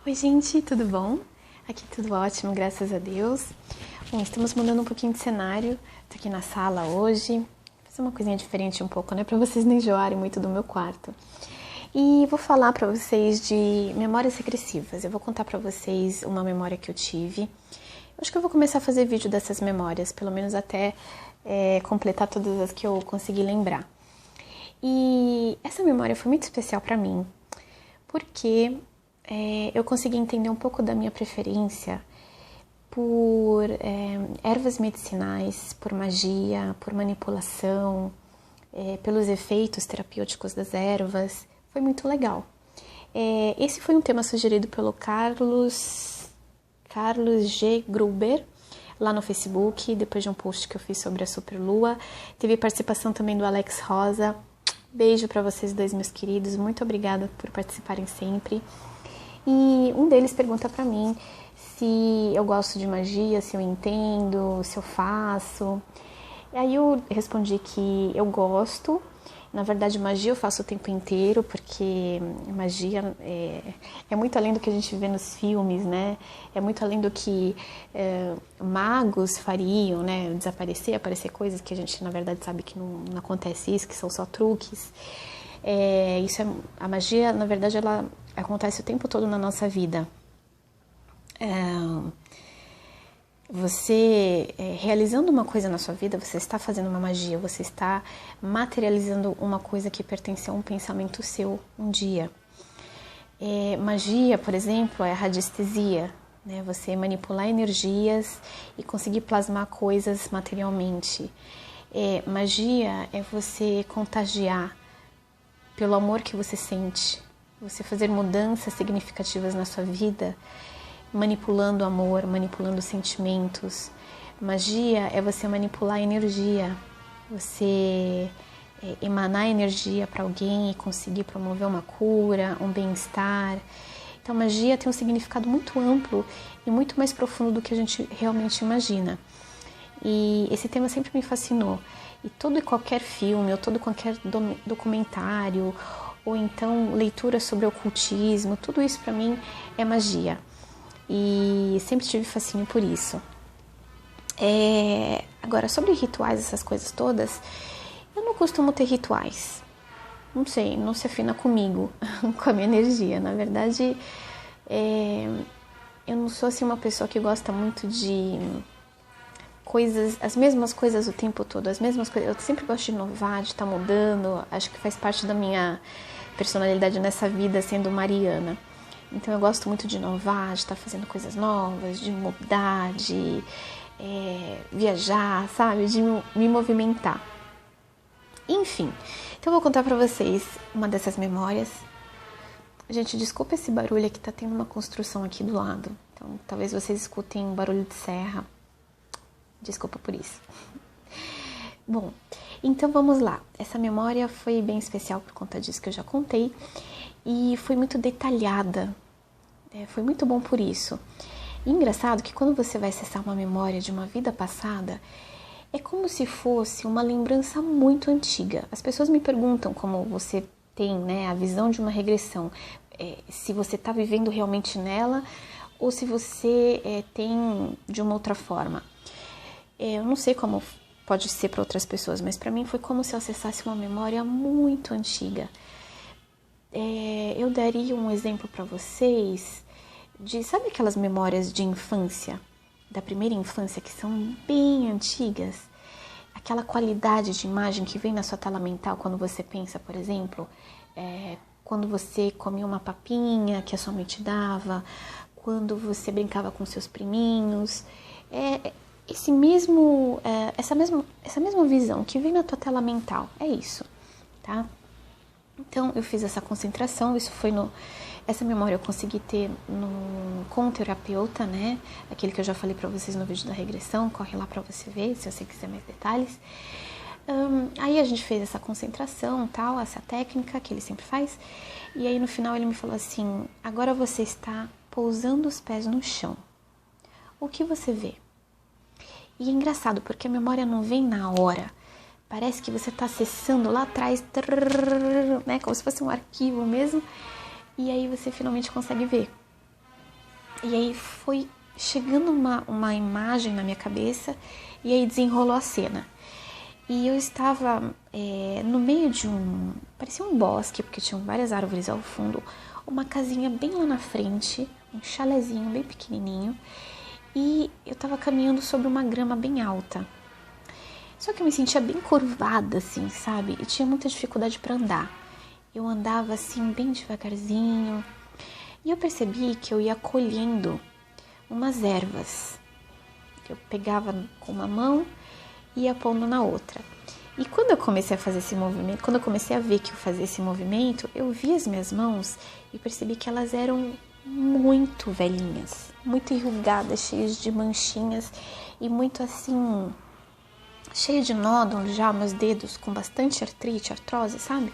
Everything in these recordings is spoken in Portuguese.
Oi gente, tudo bom? Aqui tudo ótimo, graças a Deus. Bom, estamos mudando um pouquinho de cenário. Tô aqui na sala hoje. Vou fazer uma coisinha diferente um pouco, né? Pra vocês não enjoarem muito do meu quarto. E vou falar pra vocês de memórias regressivas. Eu vou contar pra vocês uma memória que eu tive. Eu acho que eu vou começar a fazer vídeo dessas memórias, pelo menos até completar todas as que eu consegui lembrar. E essa memória foi muito especial pra mim, porque eu consegui entender um pouco da minha preferência por ervas medicinais, por magia, por manipulação, pelos efeitos terapêuticos das ervas. Foi muito legal. Esse foi um tema sugerido pelo Carlos G. Gruber, lá no Facebook, depois de um post que eu fiz sobre a Superlua. Teve participação também do Alex Rosa. Beijo para vocês dois, meus queridos. Muito obrigada por participarem sempre. E um deles pergunta pra mim se eu gosto de magia, se eu entendo, se eu faço. E aí eu respondi que eu gosto. Na verdade, magia eu faço o tempo inteiro, porque magia é muito além do que a gente vê nos filmes, né? É muito além do que magos fariam, né? Aparecer coisas que a gente, na verdade, sabe que não acontece isso, que são só truques. A magia, na verdade, ela acontece o tempo todo na nossa vida. Você realizando uma coisa na sua vida, você está fazendo uma magia, você está materializando uma coisa que pertence a um pensamento seu um dia. Magia, por exemplo, é a radiestesia, né? Você manipular energias e conseguir plasmar coisas materialmente. Magia é você contagiar pelo amor que você sente, você fazer mudanças significativas na sua vida, manipulando amor, manipulando sentimentos. Magia é você manipular a energia, você emanar energia para alguém e conseguir promover uma cura, um bem-estar. Então, magia tem um significado muito amplo e muito mais profundo do que a gente realmente imagina. E esse tema sempre me fascinou. E todo e qualquer filme, ou todo e qualquer documentário, ou então leitura sobre ocultismo, tudo isso para mim é magia. E sempre tive fascínio por isso. Agora, sobre rituais, essas coisas todas, eu não costumo ter rituais. Não sei, não se afina comigo, com a minha energia. Na verdade, eu não sou assim uma pessoa que gosta muito de coisas, as mesmas coisas o tempo todo, as mesmas coisas. Eu sempre gosto de inovar, de estar mudando. Acho que faz parte da minha personalidade nessa vida, sendo mariana. Então eu gosto muito de inovar, de estar fazendo coisas novas, de mudar, de viajar, sabe? De me movimentar. Enfim, então eu vou contar pra vocês uma dessas memórias. Gente, desculpa esse barulho aqui, tá tendo uma construção aqui do lado. Então talvez vocês escutem um barulho de serra. Desculpa por isso. Bom, então vamos lá. Essa memória foi bem especial por conta disso que eu já contei. E foi muito detalhada. Foi muito bom por isso. E engraçado que quando você vai acessar uma memória de uma vida passada, é como se fosse uma lembrança muito antiga. As pessoas me perguntam como você tem, né, a visão de uma regressão. Se você está vivendo realmente nela ou se você tem de uma outra forma. Eu não sei como pode ser para outras pessoas, mas para mim foi como se eu acessasse uma memória muito antiga. Eu daria um exemplo para vocês sabe aquelas memórias de infância, da primeira infância, que são bem antigas? Aquela qualidade de imagem que vem na sua tela mental quando você pensa, por exemplo, quando você comia uma papinha que a sua mãe te dava, quando você brincava com seus priminhos, essa mesma visão que vem na tua tela mental, é isso, tá? Então, eu fiz essa concentração, essa memória eu consegui ter com o terapeuta, né? Aquele que eu já falei pra vocês no vídeo da regressão, corre lá pra você ver, se você quiser mais detalhes. Aí a gente fez essa concentração, tal, essa técnica que ele sempre faz. E aí no final ele me falou assim, agora você está pousando os pés no chão. O que você vê? E é engraçado, porque a memória não vem na hora. Parece que você está acessando lá atrás, né, como se fosse um arquivo mesmo, e aí você finalmente consegue ver. E aí foi chegando uma imagem na minha cabeça e aí desenrolou a cena. E eu estava no meio de parecia um bosque, porque tinham várias árvores ao fundo, uma casinha bem lá na frente, um chalezinho bem pequenininho, e eu estava caminhando sobre uma grama bem alta. Só que eu me sentia bem curvada, assim, sabe? E tinha muita dificuldade para andar. Eu andava assim, bem devagarzinho, e eu percebi que eu ia colhendo umas ervas. Eu pegava com uma mão e ia pondo na outra. E quando eu comecei a fazer esse movimento, quando eu comecei a ver que eu fazia esse movimento, eu vi as minhas mãos e percebi que elas eram muito velhinhas, muito enrugadas, cheias de manchinhas e muito assim, cheia de nódulos já, meus dedos com bastante artrite, artrose, sabe?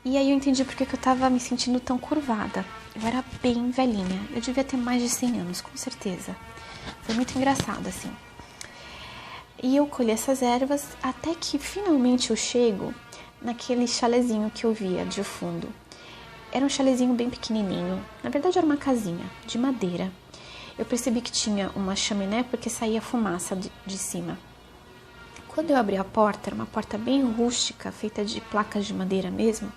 E aí eu entendi porque que eu tava me sentindo tão curvada. Eu era bem velhinha, eu devia ter mais de 100 anos, com certeza. Foi muito engraçado, assim. E eu colhi essas ervas até que finalmente eu chego naquele chalezinho que eu via de fundo. Era um chalezinho bem pequenininho, na verdade era uma casinha de madeira. Eu percebi que tinha uma chaminé porque saía fumaça de cima. Quando eu abri a porta, era uma porta bem rústica, feita de placas de madeira mesmo.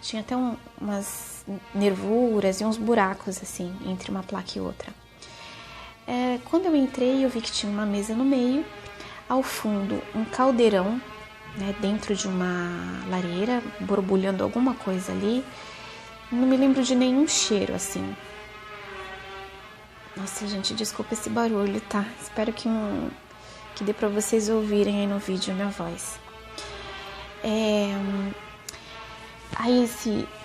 Tinha até umas nervuras e uns buracos assim, entre uma placa e outra. Quando eu entrei, eu vi que tinha uma mesa no meio, ao fundo um caldeirão, né, dentro de uma lareira, borbulhando alguma coisa ali. Não me lembro de nenhum cheiro assim. Nossa, gente, desculpa esse barulho, tá? Espero que dê pra vocês ouvirem aí no vídeo a minha voz. Aí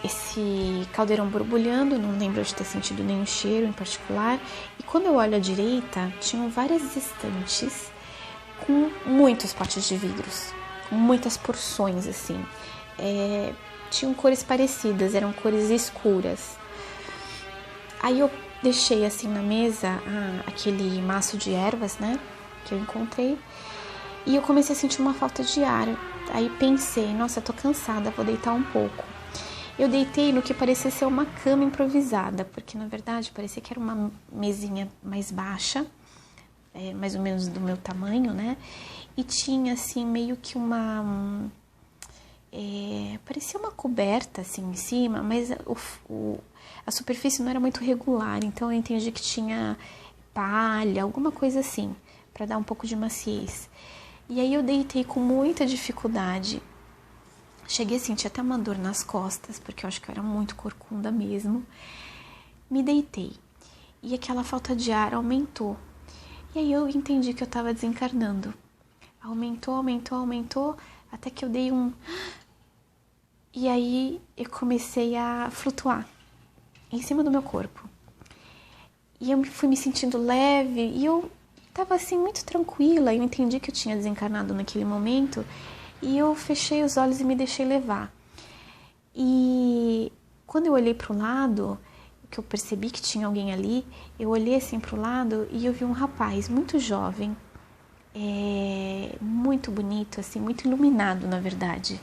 esse caldeirão borbulhando, não lembro de ter sentido nenhum cheiro em particular. E quando eu olho à direita, tinham várias estantes com muitos potes de vidros, com muitas porções assim. Tinham cores parecidas, eram cores escuras. Aí eu deixei assim na mesa aquele maço de ervas, né, que eu encontrei. E eu comecei a sentir uma falta de ar. Aí pensei, nossa, eu tô cansada, vou deitar um pouco. Eu deitei no que parecia ser uma cama improvisada, porque na verdade parecia que era uma mesinha mais baixa, mais ou menos do meu tamanho, né? E tinha assim meio que parecia uma coberta assim em cima, mas a superfície não era muito regular, então eu entendi que tinha palha, alguma coisa assim, para dar um pouco de maciez. E aí eu deitei com muita dificuldade. Cheguei a sentir até uma dor nas costas, porque eu acho que eu era muito corcunda mesmo. Me deitei. E aquela falta de ar aumentou. E aí eu entendi que eu estava desencarnando. Aumentou, até que eu dei E aí eu comecei a flutuar em cima do meu corpo. E eu fui me sentindo leve e eu estava assim muito tranquila. Eu entendi que eu tinha desencarnado naquele momento e eu fechei os olhos e me deixei levar. E quando eu olhei para o lado, que eu percebi que tinha alguém ali, eu olhei assim para o lado e eu vi um rapaz muito jovem, muito bonito, assim, muito iluminado na verdade.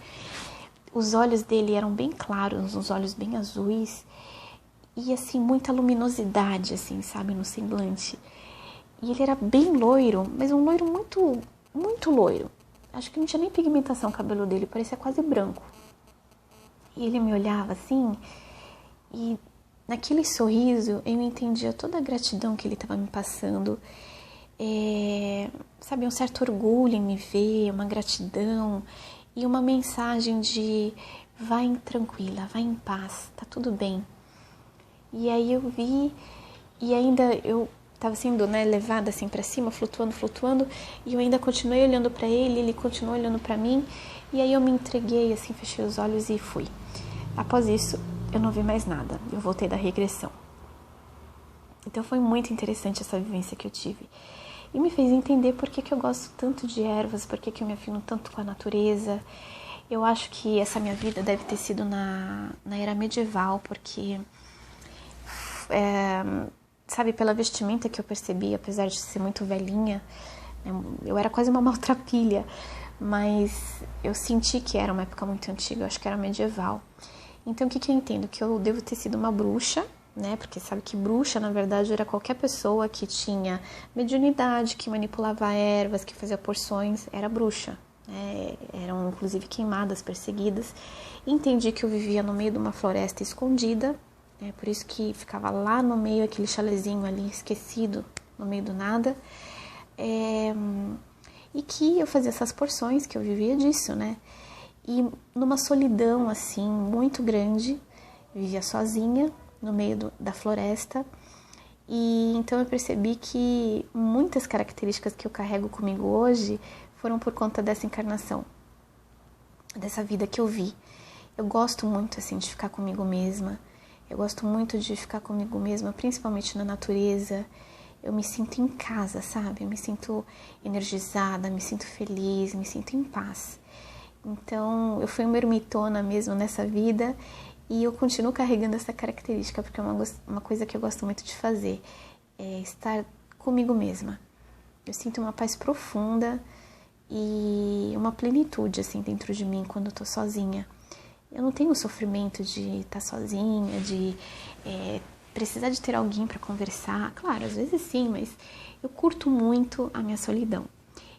Os olhos dele eram bem claros, uns olhos bem azuis e assim muita luminosidade, assim, sabe, no semblante. E ele era bem loiro, mas um loiro muito, muito loiro. Acho que não tinha nem pigmentação o cabelo dele, parecia quase branco. E ele me olhava assim, e naquele sorriso eu entendia toda a gratidão que ele estava me passando. Sabe, um certo orgulho em me ver, uma gratidão e uma mensagem de vai tranquila, vai em paz, tá tudo bem. E aí eu vi, e ainda eu estava sendo, né, levada assim para cima, flutuando, e eu ainda continuei olhando para ele, ele continuou olhando para mim, e aí eu me entreguei, assim, fechei os olhos e fui. Após isso, eu não vi mais nada, eu voltei da regressão. Então foi muito interessante essa vivência que eu tive. E me fez entender por que eu gosto tanto de ervas, por que eu me afino tanto com a natureza. Eu acho que essa minha vida deve ter sido na era medieval, porque... sabe, pela vestimenta que eu percebi, apesar de ser muito velhinha, eu era quase uma maltrapilha, mas eu senti que era uma época muito antiga, eu acho que era medieval. Então, o que eu entendo? Que eu devo ter sido uma bruxa, né? Porque sabe que bruxa, na verdade, era qualquer pessoa que tinha mediunidade, que manipulava ervas, que fazia porções, era bruxa. Eram inclusive queimadas, perseguidas. Entendi que eu vivia no meio de uma floresta escondida, por isso que ficava lá no meio, aquele chalezinho ali esquecido, no meio do nada, e que eu fazia essas porções, que eu vivia disso, né? E numa solidão assim muito grande, vivia sozinha no meio da floresta. E então eu percebi que muitas características que eu carrego comigo hoje foram por conta dessa encarnação, dessa vida que eu vi. Eu gosto muito assim de ficar comigo mesma. Eu gosto muito de ficar comigo mesma, principalmente na natureza. Eu me sinto em casa, sabe? Eu me sinto energizada, me sinto feliz, me sinto em paz. Então, eu fui uma ermitona mesmo nessa vida e eu continuo carregando essa característica, porque é uma coisa que eu gosto muito de fazer, é estar comigo mesma. Eu sinto uma paz profunda e uma plenitude, assim, dentro de mim quando eu tô sozinha. Eu não tenho o sofrimento de estar sozinha, de precisar de ter alguém para conversar. Claro, às vezes sim, mas eu curto muito a minha solidão.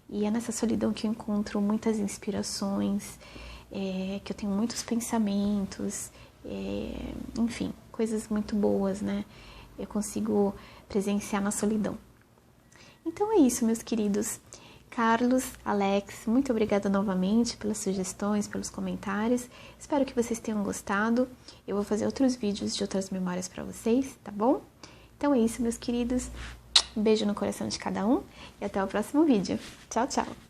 E é nessa solidão que eu encontro muitas inspirações, que eu tenho muitos pensamentos, enfim, coisas muito boas, né? Eu consigo presenciar na solidão. Então é isso, meus queridos. Carlos, Alex, muito obrigada novamente pelas sugestões, pelos comentários. Espero que vocês tenham gostado. Eu vou fazer outros vídeos de outras memórias para vocês, tá bom? Então é isso, meus queridos. Um beijo no coração de cada um e até o próximo vídeo. Tchau, tchau!